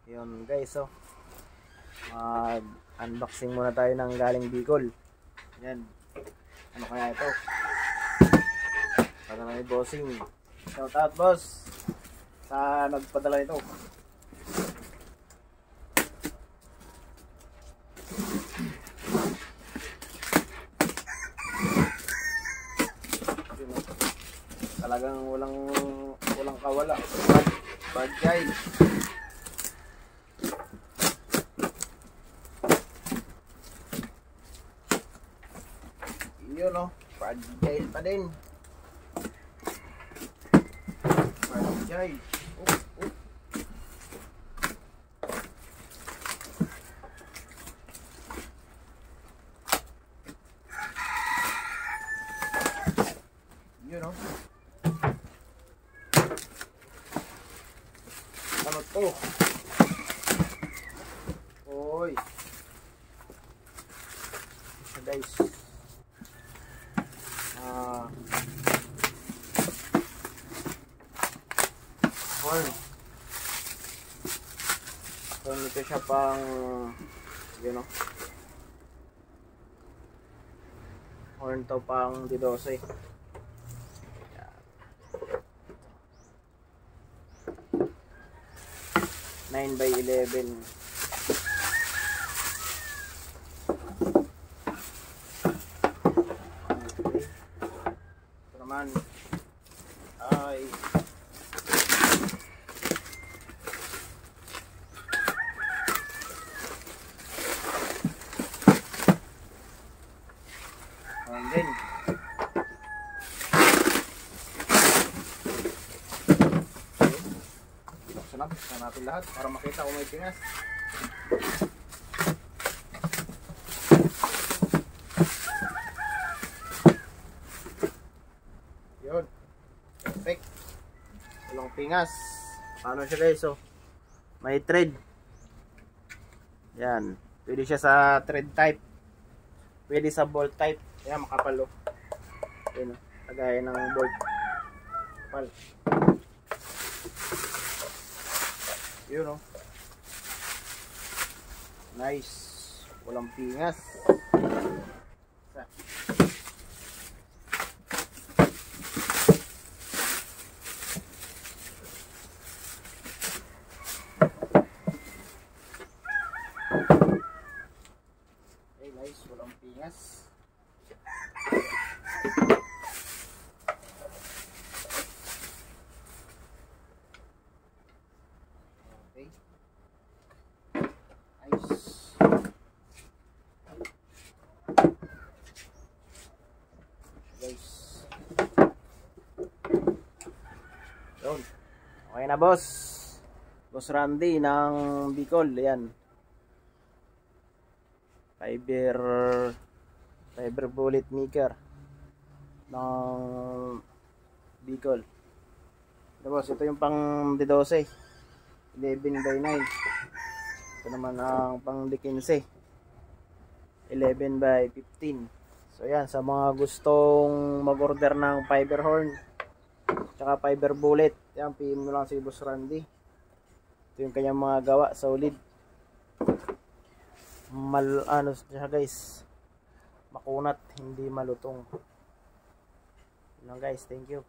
Yun guys, so mag-unboxing muna tayo ng galing Bicol. Yan. Ano kaya ito? Para may bossing. Shout out boss sa nagpadala ito. Talagang walang kawala. Bad guys. Yun o, fragile pa din. Fragile. Yun o. Ano to? Oy. So guys. Horn. So nito siya pang yun o. Horn to pang D12. 9x11. Okay. Ito naman ay din. Buksan natin lahat para makita kung may pingas. Yun. Perfect. Walang pingas. Paano siya guys? So, may thread. Yan. Pwede siya sa thread type. Pwede sa bolt type. Yan, makapal o. Yun o. Lagay ng bolt. Kapal. Yun o. Nice. Walang pingas. Okay guys, walang pingas. Yun. Okay na boss. Boss Randy ng Bicol. Ayan. Fiber bullet maker ng Bicol. Ito boss, ito yung pang D12. 11x9. Ito naman ang pang D15. 11x15. So yan, sa mga gustong mag-order ng fiber horn tsaka fiber bullet, yan, PM mo lang si Boss Randy. Ito yung kanyang mga gawa, solid. Ano siya guys, makunat, hindi malutong. Yun lang guys, thank you.